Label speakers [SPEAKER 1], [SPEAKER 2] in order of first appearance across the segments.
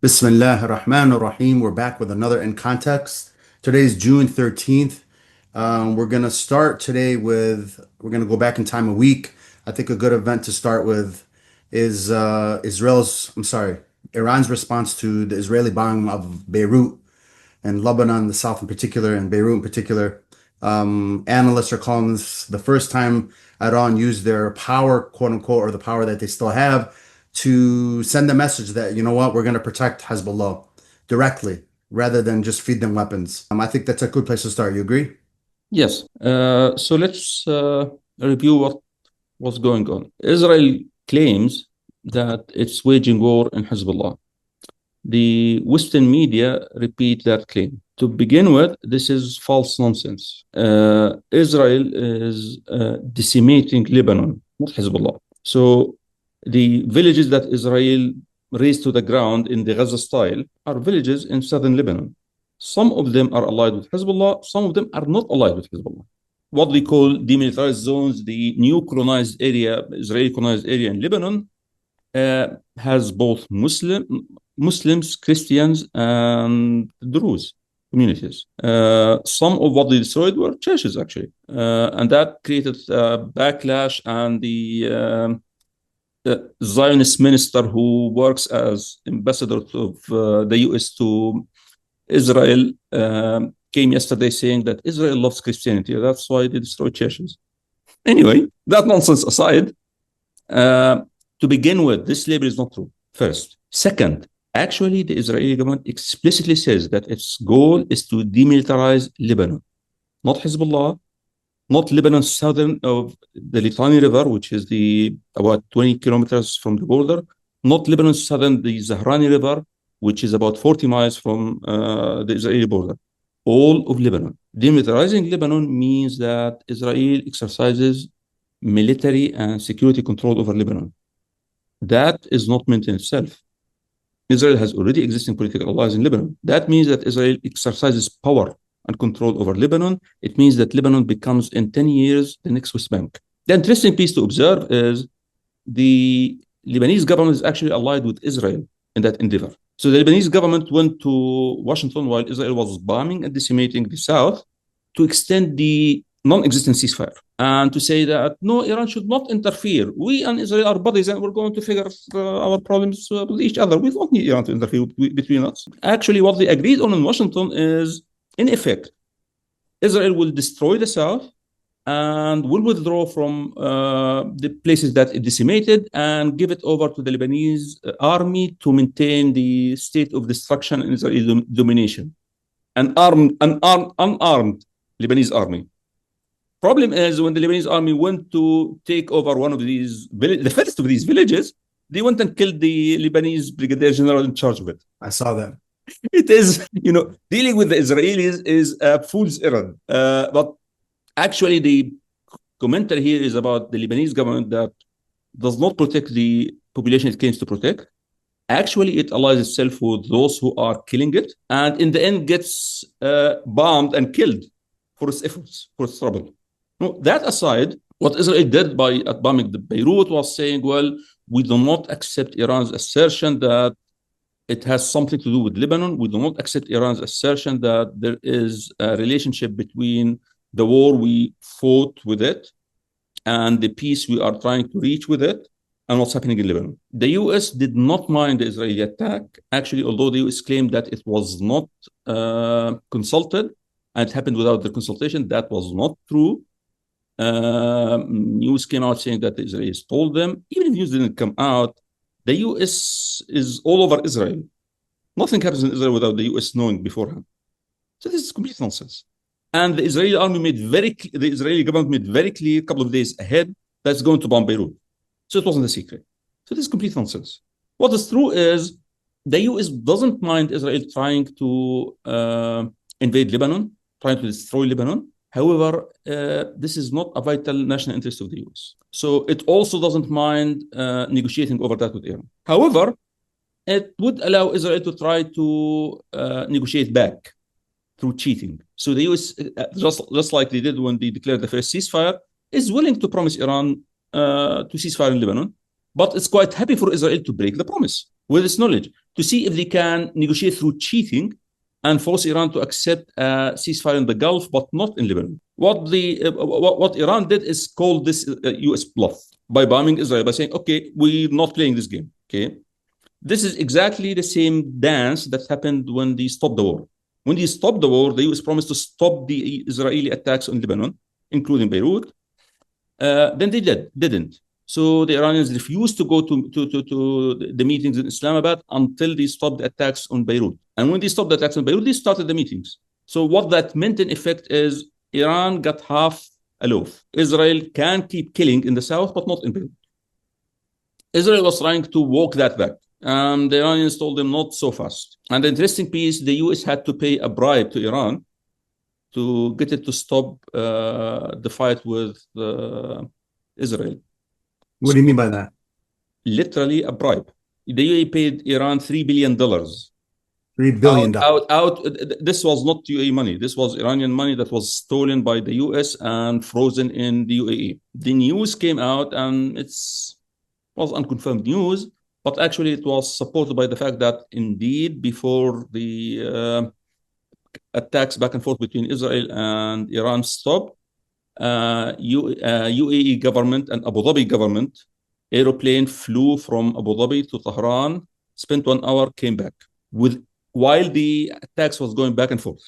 [SPEAKER 1] Bismillah ar-Rahman ar-Rahim. We're back with another In Context. Today's June 13th. We're going to start today we're going to go back in time a week. I think a good event to start with is Iran's response to the Israeli bombing of Beirut and Lebanon, the South in particular, and Beirut in particular. Analysts are calling this the first time Iran used their power, quote unquote, or the power that they still have to send a message that, you know what, we're going to protect Hezbollah directly rather than just feed them weapons. I think that's a good place to start. You agree?
[SPEAKER 2] Yes. So let's review what's going on. Israel claims that it's waging war in Hezbollah. The Western media repeat that claim. To begin with, this is false nonsense. Israel is decimating Lebanon, not Hezbollah. So the villages that Israel razed to the ground in the Gaza style are villages in southern Lebanon. Some of them are allied with Hezbollah, some of them are not allied with Hezbollah. What we call demilitarized zones, the new colonized area, Israeli colonized area in Lebanon, has both Muslims, Christians, and Druze communities. Some of what they destroyed were churches, actually, and that created backlash. And the Zionist minister who works as ambassador of the U.S. to Israel came yesterday saying that Israel loves Christianity. That's why they destroy churches. Anyway, that nonsense aside, to begin with, this label is not true, first. Second, actually, the Israeli government explicitly says that its goal is to demilitarize Lebanon, not Hezbollah, not Lebanon southern of the Litani River, which is about 20 kilometers from the border, not Lebanon southern the Zahrani River, which is about 40 miles from the Israeli border. All of Lebanon. Demilitarizing Lebanon means that Israel exercises military and security control over Lebanon. That is not meant in itself. Israel has already existing political allies in Lebanon. That means that Israel exercises power and control over Lebanon. It means that Lebanon becomes, in 10 years, the next West Bank. The interesting piece to observe is the Lebanese government is actually allied with Israel in that endeavor. So the Lebanese government went to Washington while Israel was bombing and decimating the South to extend the non-existent ceasefire and to say that no, Iran should not interfere. We and Israel are buddies and we're going to figure our problems with each other. We don't need Iran to interfere between us. Actually, what they agreed on in Washington is, in effect, Israel will destroy the South and will withdraw from the places that it decimated and give it over to the Lebanese army to maintain the state of destruction and Israeli domination. An unarmed Lebanese army. Problem is, when the Lebanese army went to take over one of these the first of these villages, they went and killed the Lebanese brigadier general in charge of it.
[SPEAKER 1] I saw that.
[SPEAKER 2] It is, dealing with the Israelis is a fool's errand. But actually, the commentary here is about the Lebanese government that does not protect the population it claims to protect. Actually, it allies itself with those who are killing it, and in the end gets bombed and killed for its efforts, for its trouble. No, that aside, what Israel did by bombing the Beirut was saying, well, we do not accept Iran's assertion that it has something to do with Lebanon. We do not accept Iran's assertion that there is a relationship between the war we fought with it and the peace we are trying to reach with it and what's happening in Lebanon. The U.S. did not mind the Israeli attack. Actually, although the U.S. claimed that it was not consulted and it happened without the consultation, that was not true. News came out saying that the Israelis told them. Even if news didn't come out, the U.S. is all over Israel. Nothing happens in Israel without the U.S. knowing beforehand. So this is complete nonsense. And the Israeli government made very clear a couple of days ahead that it's going to bomb Beirut. So it wasn't a secret. So this is complete nonsense. What is true is the U.S. doesn't mind Israel trying to invade Lebanon, trying to destroy Lebanon. However, this is not a vital national interest of the U.S. So it also doesn't mind negotiating over that with Iran. However, it would allow Israel to try to negotiate back through cheating. So the U.S., just like they did when they declared the first ceasefire, is willing to promise Iran to cease fire in Lebanon, but it's quite happy for Israel to break the promise with its knowledge, to see if they can negotiate through cheating and force Iran to accept a ceasefire in the Gulf, but not in Lebanon. What Iran did is call this U.S. bluff by bombing Israel, by saying, okay, we're not playing this game. Okay, this is exactly the same dance that happened when they stopped the war. When they stopped the war, the U.S. promised to stop the Israeli attacks on Lebanon, including Beirut. Then they didn't. So the Iranians refused to go to the meetings in Islamabad until they stopped the attacks on Beirut. And when they stopped the attacks on Beirut, they started the meetings. So what that meant in effect is Iran got half a loaf. Israel can keep killing in the south, but not in Beirut. Israel was trying to walk that back. And the Iranians told them not so fast. And the interesting piece, the US had to pay a bribe to Iran to get it to stop the fight with Israel.
[SPEAKER 1] What do you mean by that?
[SPEAKER 2] Literally a bribe. The UAE paid Iran $3 billion.
[SPEAKER 1] $3 billion.
[SPEAKER 2] This was not UAE money. This was Iranian money that was stolen by the US and frozen in the UAE. The news came out, and it was unconfirmed news, but actually it was supported by the fact that indeed before the attacks back and forth between Israel and Iran stopped, UAE government and Abu Dhabi government aeroplane flew from Abu Dhabi to Tehran, spent 1 hour, came back while the attacks was going back and forth,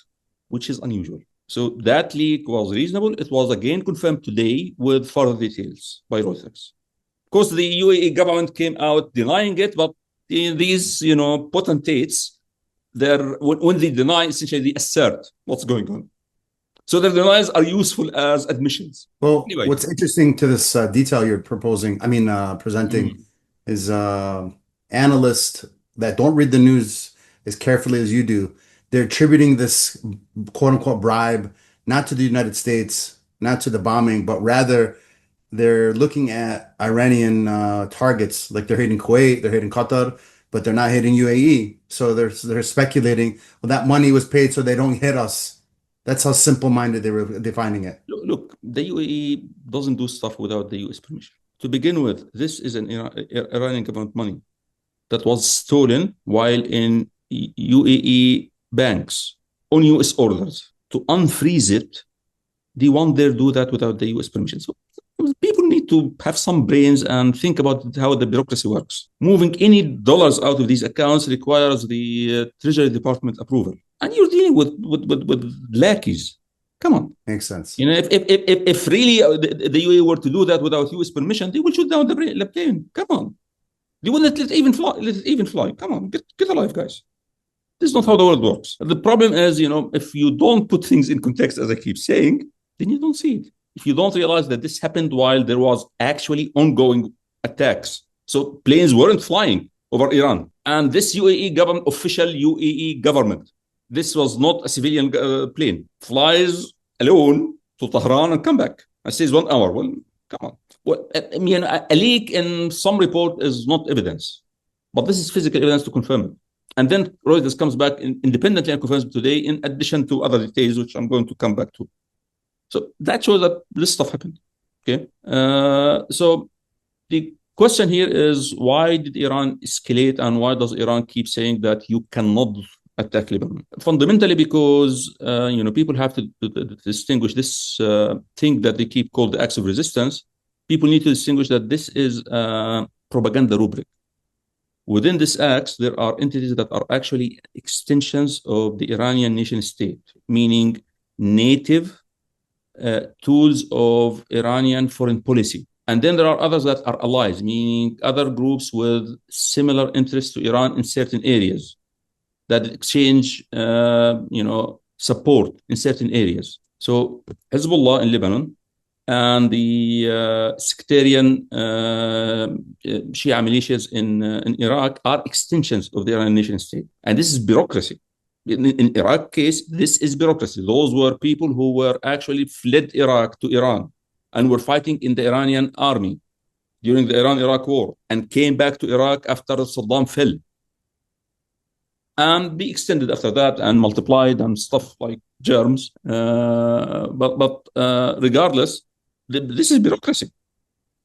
[SPEAKER 2] which is unusual. So that leak was reasonable. It was again confirmed today with further details by Reuters. Of course, the UAE government came out denying it, but these, potentates, when they deny, essentially they assert what's going on. So their denials are useful as admissions.
[SPEAKER 1] Well,
[SPEAKER 2] Anyway.
[SPEAKER 1] what's interesting to this detail you're presenting is analysts that don't read the news as carefully as you do. They're attributing this quote unquote bribe not to the United States, not to the bombing, but rather they're looking at Iranian targets, like they're hitting Kuwait, they're hitting Qatar, but they're not hitting UAE. So they're speculating, well, that money was paid so they don't hit us. That's how simple-minded they were defining it.
[SPEAKER 2] Look, the UAE doesn't do stuff without the US permission. To begin with, this is an Iranian government money that was stolen while in UAE banks on US orders. To unfreeze it, they won't dare do that without the US permission. So people need to have some brains and think about how the bureaucracy works. Moving any dollars out of these accounts requires the Treasury Department approval. And you're dealing with lackeys. Come on.
[SPEAKER 1] Makes sense.
[SPEAKER 2] If really the UAE were to do that without US permission, they would shoot down the plane. Come on. They wouldn't let it even fly. Come on, get alive, guys. This is not how the world works. The problem is, if you don't put things in context, as I keep saying, then you don't see it. If you don't realize that this happened while there was actually ongoing attacks. So planes weren't flying over Iran. And this official UAE government, this was not a civilian plane, flies alone to Tehran and come back. I says 1 hour. Well, come on. Well, a leak in some report is not evidence, but this is physical evidence to confirm it. And then Reuters comes back independently and confirms it today, in addition to other details, which I'm going to come back to. So that shows that this stuff happened. Okay. So the question here is, why did Iran escalate, and why does Iran keep saying that you cannot attack Lebanon? Fundamentally because, people have to distinguish this thing that they keep called the acts of resistance. People need to distinguish that this is a propaganda rubric. Within this acts, there are entities that are actually extensions of the Iranian nation state, meaning native tools of Iranian foreign policy. And then there are others that are allies, meaning other groups with similar interests to Iran in certain areas that exchange, support in certain areas. So Hezbollah in Lebanon and the sectarian Shia militias in Iraq are extensions of the Iranian nation state. And this is bureaucracy. In Iraq case, this is bureaucracy. Those were people who were actually fled Iraq to Iran and were fighting in the Iranian army during the Iran-Iraq war and came back to Iraq after Saddam fell. And be extended after that and multiplied and stuff like germs. But regardless, this is bureaucracy.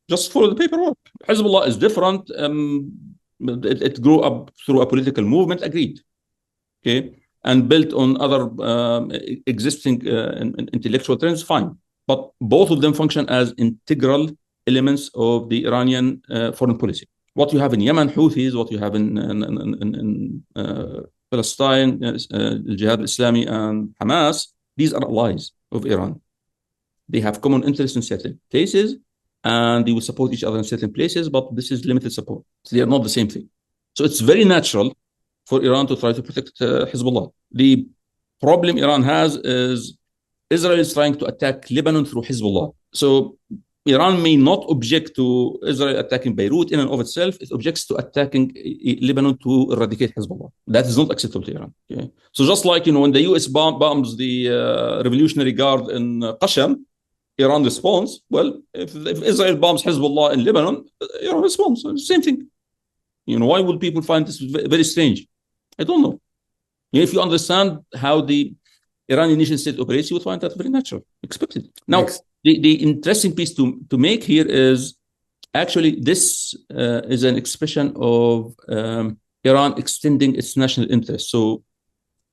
[SPEAKER 2] Just follow the paperwork. Hezbollah is different. It grew up through a political movement, agreed, okay, and built on other existing intellectual trends, fine. But both of them function as integral elements of the Iranian foreign policy. What you have in Yemen, Houthis, what you have in Palestine, Jihad al-Islami and Hamas, these are allies of Iran. They have common interests in certain places, and they will support each other in certain places, but this is limited support. So they are not the same thing. So it's very natural for Iran to try to protect Hezbollah. The problem Iran has is Israel is trying to attack Lebanon through Hezbollah. So Iran may not object to Israel attacking Beirut in and of itself. It objects to attacking Lebanon to eradicate Hezbollah. That is not acceptable to Iran. Okay? So just like, when the US bombs the Revolutionary Guard in Qasham, Iran responds. Well, if Israel bombs Hezbollah in Lebanon, Iran responds. Same thing. Why would people find this very strange? I don't know. If you understand how the Iranian nation state operates, you would find that very natural, expected. Now, the interesting piece to make here is actually this is an expression of Iran extending its national interest. So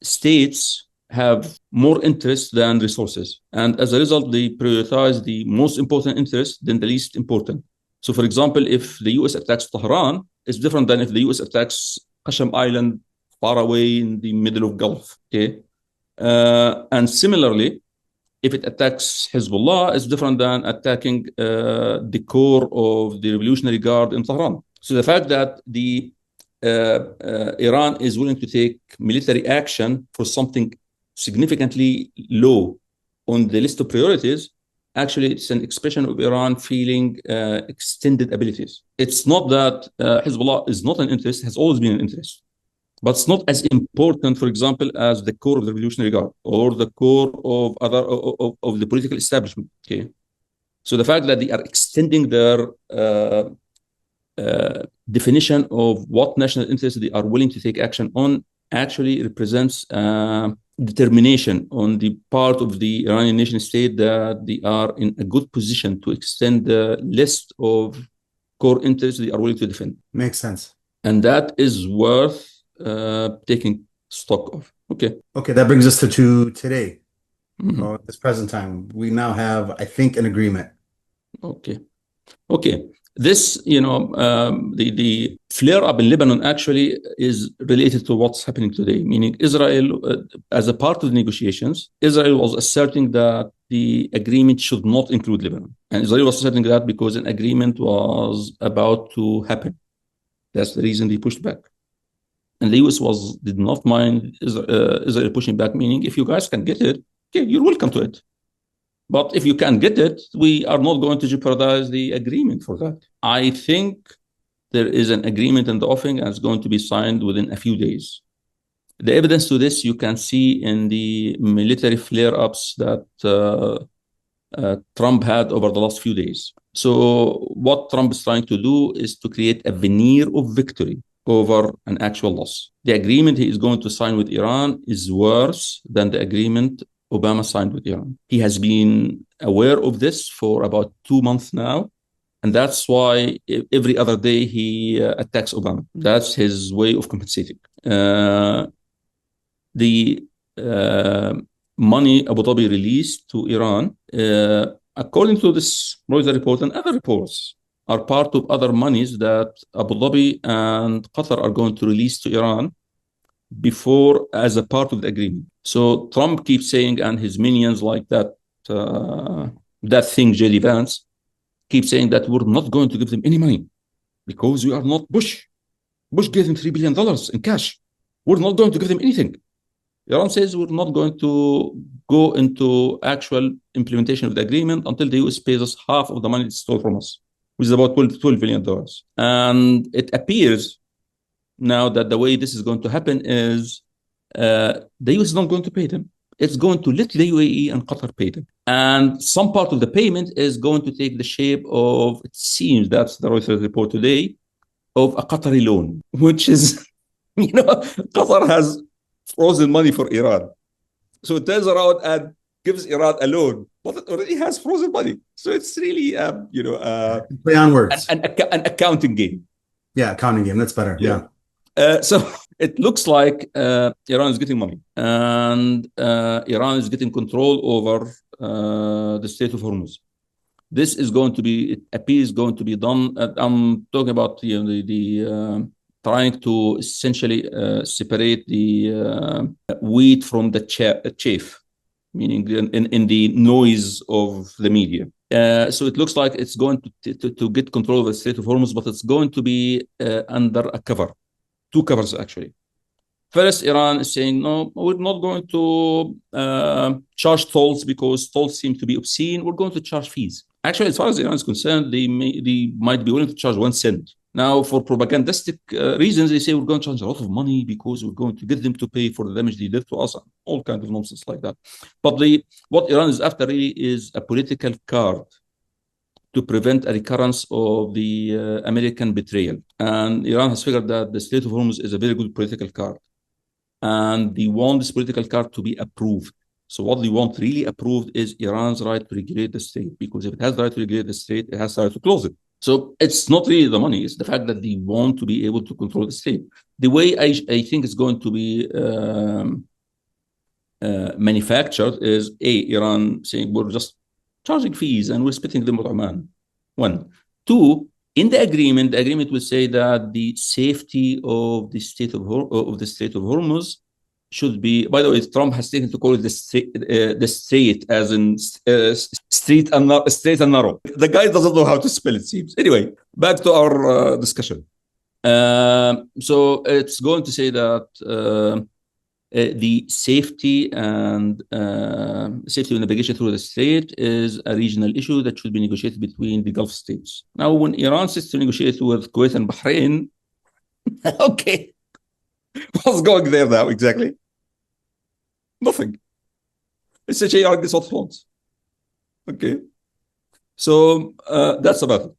[SPEAKER 2] states have more interest than resources. And as a result, they prioritize the most important interest than the least important. So, for example, if the US attacks Tehran, it's different than if the US attacks Qasham Island far away in the middle of Gulf. Okay. And similarly, if it attacks Hezbollah, it's different than attacking the core of the Revolutionary Guard in Tehran. So the fact that Iran is willing to take military action for something significantly low on the list of priorities, actually it's an expression of Iran feeling extended abilities. It's not that Hezbollah is not an interest, has always been an interest. But it's not as important, for example, as the core of the Revolutionary Guard or the core of of the political establishment. Okay, so the fact that they are extending their definition of what national interests they are willing to take action on actually represents determination on the part of the Iranian nation state that they are in a good position to extend the list of core interests they are willing to defend.
[SPEAKER 1] Makes sense.
[SPEAKER 2] And that is worth taking stock of. Okay,
[SPEAKER 1] that brings us to today. Or this present time. We now have, I think, an agreement.
[SPEAKER 2] Okay. This, the flare up in Lebanon actually is related to what's happening today, meaning Israel, as a part of the negotiations, Israel was asserting that the agreement should not include Lebanon. And Israel was asserting that because an agreement was about to happen. That's the reason they pushed back. And the US did not mind Israel pushing back, meaning if you guys can get it, okay, you're welcome to it. But if you can't get it, we are not going to jeopardize the agreement for that. I think there is an agreement in the offing and it's going to be signed within a few days. The evidence to this you can see in the military flare-ups that Trump had over the last few days. So what Trump is trying to do is to create a veneer of victory over an actual loss. The agreement he is going to sign with Iran is worse than the agreement Obama signed with Iran. He has been aware of this for about 2 months now. And that's why every other day he attacks Obama. That's his way of compensating. The money Abu Dhabi released to Iran, according to this Reuters report and other reports, are part of other monies that Abu Dhabi and Qatar are going to release to Iran before as a part of the agreement. So Trump keeps saying, and his minions like that thing, J.D. Vance, keep saying that we're not going to give them any money because we are not Bush. Bush gave them $3 billion in cash. We're not going to give them anything. Iran says we're not going to go into actual implementation of the agreement until the US pays us half of the money it stole from us, which is about $12 billion. And it appears now that the way this is going to happen is the US is not going to pay them. It's going to let the UAE and Qatar pay them. And some part of the payment is going to take the shape of, it seems, that's the Reuters report today, of a Qatari loan, which is, Qatar has frozen money for Iran. So it turns around and gives Iran a loan, but it already has frozen money. So it's really,
[SPEAKER 1] play on words.
[SPEAKER 2] An accounting game.
[SPEAKER 1] Yeah, counting game. That's better. Yeah.
[SPEAKER 2] So it looks like Iran is getting money, and Iran is getting control over the Strait of Hormuz. This is going to be, it appears going to be done. I'm talking about trying to essentially separate the wheat from the chaff, meaning in the noise of the media. So it looks like it's going to get control of the Strait of Hormuz, but it's going to be under a cover, two covers actually. First, Iran is saying, no, we're not going to charge tolls because tolls seem to be obscene. We're going to charge fees. Actually, as far as Iran is concerned, they might be willing to charge 1 cent. Now, for propagandistic reasons, they say we're going to charge a lot of money because we're going to get them to pay for the damage they did to us, all kinds of nonsense like that. But what Iran is after really is a political card to prevent a recurrence of the American betrayal. And Iran has figured that the Strait of Hormuz is a very good political card. And they want this political card to be approved. So what they want really approved is Iran's right to regulate the state, because if it has the right to regulate the state, it has the right to close it. So it's not really the money, it's the fact that they want to be able to control the state. The way I think it's going to be manufactured is Iran saying we're just charging fees and we're splitting them with Oman. One. Two, in the agreement will say that the safety of the Strait of Hormuz should be. By the way, Trump has taken to call it the strait, as in straight and narrow. The guy doesn't know how to spell, it seems. Anyway, back to our discussion. So it's going to say that the safety and navigation through the strait is a regional issue that should be negotiated between the Gulf states. Now, when Iran sits to negotiate with Kuwait and Bahrain, okay, what's going there now exactly? Nothing. Essentially, Iran gets what it wants. Okay, so that's about it.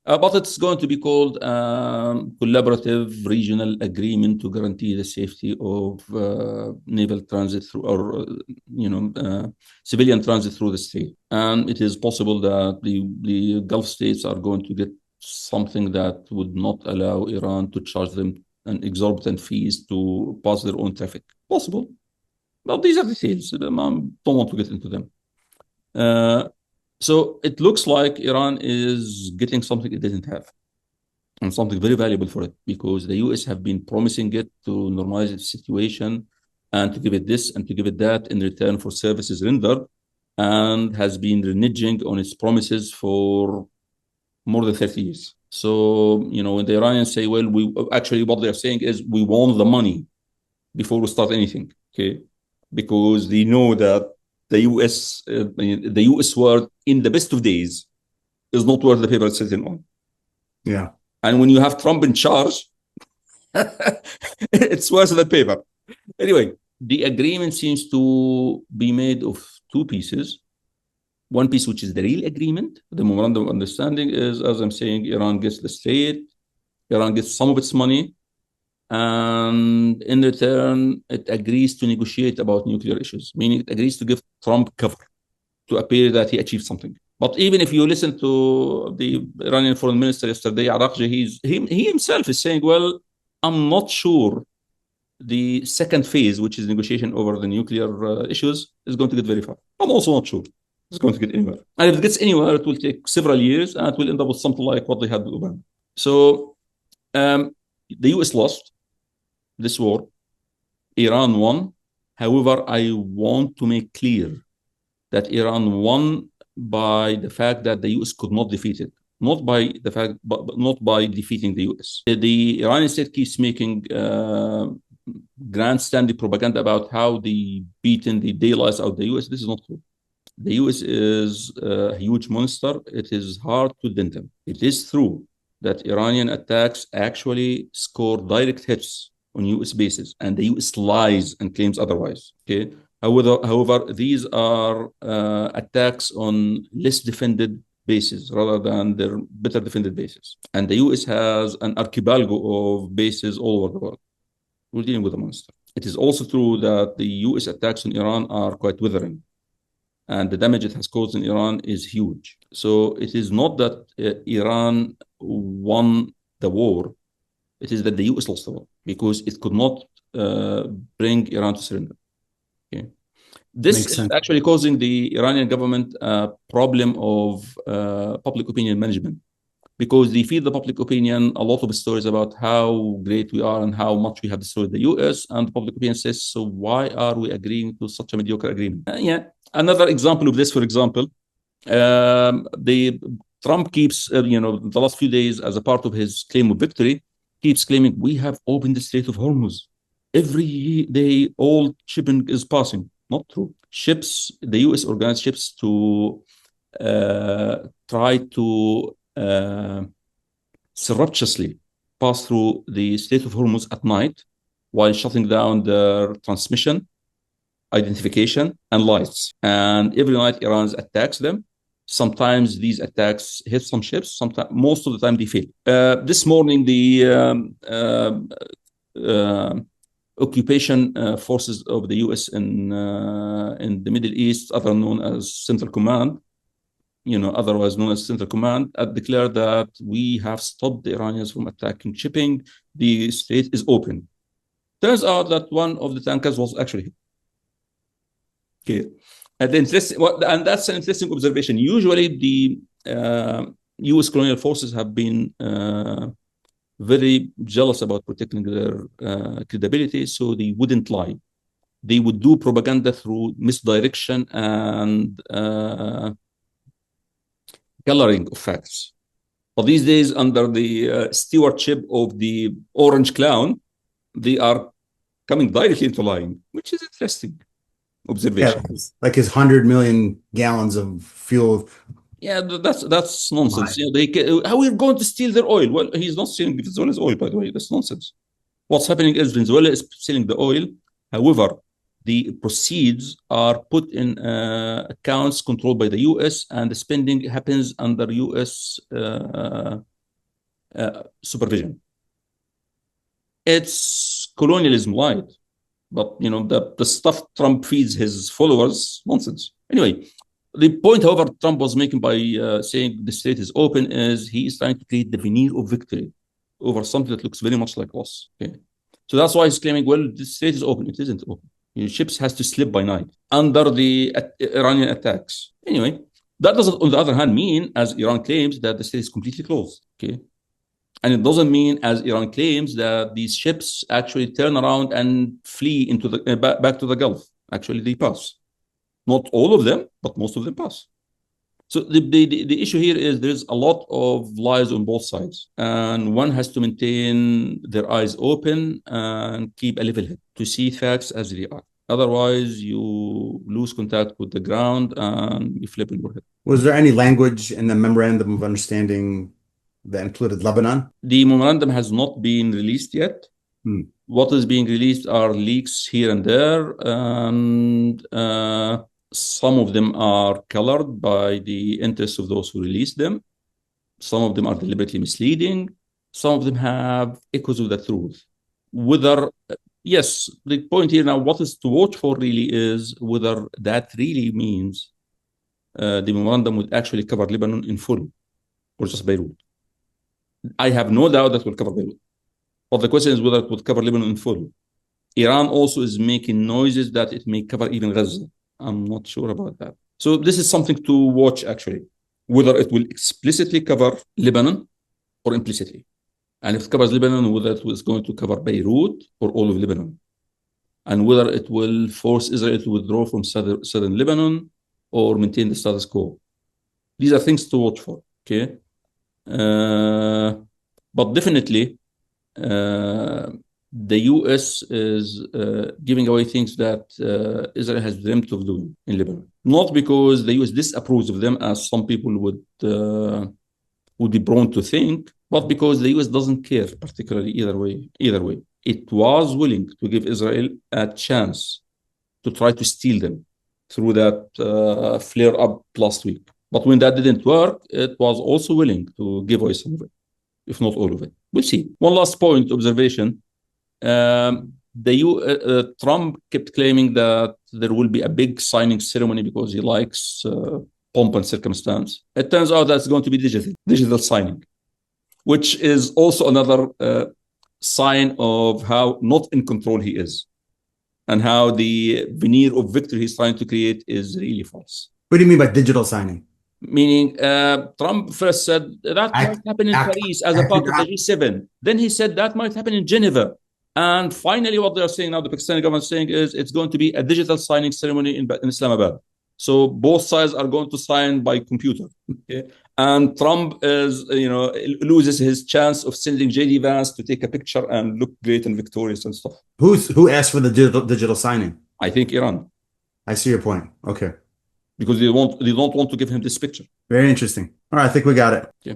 [SPEAKER 2] But it's going to be called collaborative regional agreement to guarantee the safety of naval transit through, or civilian transit through the strait. And it is possible that the Gulf states are going to get something that would not allow Iran to charge them an exorbitant fees to pass their own traffic. Possible. Well, these are details. I don't want to get into them. So it looks like Iran is getting something it didn't have, and something very valuable for it, because the US have been promising it to normalize its situation and to give it this and to give it that in return for services rendered, and has been reneging on its promises for more than 30 years. So, when the Iranians say, well, what they're saying is we want the money before we start anything, okay? Because they know that the US word in the best of days is not worth the paper it's sitting on.
[SPEAKER 1] Yeah.
[SPEAKER 2] And when you have Trump in charge, it's worse than paper. Anyway, the agreement seems to be made of two pieces. One piece, which is the real agreement, the memorandum of understanding, is, as I'm saying, Iran gets the state, Iran gets some of its money, and in return, it agrees to negotiate about nuclear issues, meaning it agrees to give Trump cover to appear that he achieved something. But even if you listen to the Iranian foreign minister yesterday, Arakji, he himself is saying, well, I'm not sure the second phase, which is negotiation over the nuclear issues, is going to get very far. I'm also not sure it's going to get anywhere. And if it gets anywhere, it will take several years, and it will end up with something like what they had with Obama. So the US lost this war. Iran won. However, I want to make clear that Iran won by the fact that the US could not defeat it, not by defeating the US. The Iranian state keeps making grandstanding propaganda about how they beaten the daylights out of the US. This is not true. The US is a huge monster. It is hard to dent them. It is true that Iranian attacks actually score direct hits on US bases, and the US lies and claims otherwise. Okay. However, these are attacks on less defended bases rather than their better defended bases. And the US has an archipelago of bases all over the world. We're dealing with a monster. It is also true that the US attacks on Iran are quite withering, and the damage it has caused in Iran is huge. So it is not that Iran won the war. It is that the US lost the war because it could not bring Iran to surrender. Okay. This
[SPEAKER 1] Makes
[SPEAKER 2] is
[SPEAKER 1] sense.
[SPEAKER 2] actually causing the Iranian government a problem of public opinion management because they feed the public opinion a lot of stories about how great we are and how much we have destroyed the US. And the public opinion says, so why are we agreeing to such a mediocre agreement? Yeah. Another example of this, for example, the Trump keeps, the last few days, as a part of his claim of victory, keeps claiming we have opened the Strait of Hormuz. Every day, all shipping is passing. Not true. Ships, the US organized ships to try to surreptitiously pass through the Strait of Hormuz at night while shutting down their transmission, identification, and lights. And every night, Iran attacks them. Sometimes these attacks hit some ships. Sometimes, most of the time, they fail. This morning, the occupation forces of the U.S. in the Middle East, otherwise known as Central Command, declared that we have stopped the Iranians from attacking shipping. The strait is open. Turns out that one of the tankers was actually hit. Okay. And that's an interesting observation. Usually, the U.S. colonial forces have been very jealous about protecting their credibility, so they wouldn't lie. They would do propaganda through misdirection and coloring of facts. But these days, under the stewardship of the orange clown, they are coming directly into lying, which is interesting observation.
[SPEAKER 1] Yeah, like his 100 million gallons of fuel.
[SPEAKER 2] Yeah, that's nonsense. How are we going to steal their oil? Well, he's not stealing Venezuela's oil, by the way. That's nonsense. What's happening is Venezuela is selling the oil. However, the proceeds are put in accounts controlled by the U.S. and the spending happens under U.S. Supervision. It's colonialism light, but the stuff Trump feeds his followers, nonsense. Anyway, the point, however, Trump was making by saying the strait is open is he is trying to create the veneer of victory over something that looks very much like loss. Okay. So that's why he's claiming, well, the strait is open. It isn't open. Ships has to slip by night under the Iranian attacks. Anyway, that doesn't, on the other hand, mean, as Iran claims, that the strait is completely closed. Okay. And it doesn't mean, as Iran claims, that these ships actually turn around and flee into the back to the Gulf. Actually, they pass. Not all of them, but most of them pass. So the issue here is there's a lot of lies on both sides, and one has to maintain their eyes open and keep a level head to see facts as they are. Otherwise, you lose contact with the ground and you flip in your head.
[SPEAKER 1] Was there any language in the memorandum of understanding that included Lebanon?
[SPEAKER 2] The memorandum has not been released yet. What is being released are leaks here and there, and some of them are colored by the interests of those who released them. Some of them are deliberately misleading. Some of them have echoes of the truth. Yes, the point here now, what is to watch for really is whether that really means the memorandum would actually cover Lebanon in full or just Beirut. I have no doubt that will cover Beirut. But the question is whether it would cover Lebanon in full. Iran also is making noises that it may cover even Gaza. I'm not sure about that. So this is something to watch, actually, whether it will explicitly cover Lebanon or implicitly. And if it covers Lebanon, whether it was going to cover Beirut or all of Lebanon. And whether it will force Israel to withdraw from southern Lebanon or maintain the status quo. These are things to watch for, okay? But definitely, the U.S. is giving away things that Israel has dreamt of doing in Lebanon. Not because the U.S. disapproves of them, as some people would be prone to think, but because the U.S. doesn't care particularly either way. It was willing to give Israel a chance to try to steal them through that flare-up last week. But when that didn't work, it was also willing to give away some of it, if not all of it. We'll see. One last point, observation. Trump kept claiming that there will be a big signing ceremony because he likes pomp and circumstance. It turns out that's going to be digital signing, which is also another sign of how not in control he is, and how the veneer of victory he's trying to create is really false.
[SPEAKER 1] What do you mean by digital signing?
[SPEAKER 2] Meaning, Trump first said that might happen in Paris as a part of the G7. Then he said that might happen in Geneva. And finally, what they are saying now, the Pakistani government is saying, is it's going to be a digital signing ceremony in Islamabad. So both sides are going to sign by computer. Okay? And Trump is, loses his chance of sending JD Vance to take a picture and look great and victorious and stuff.
[SPEAKER 1] Who asked for the digital signing?
[SPEAKER 2] I think Iran.
[SPEAKER 1] I see your point. Okay.
[SPEAKER 2] Because they don't want to give him this picture.
[SPEAKER 1] Very interesting. All right, I think we got it.
[SPEAKER 2] Yeah.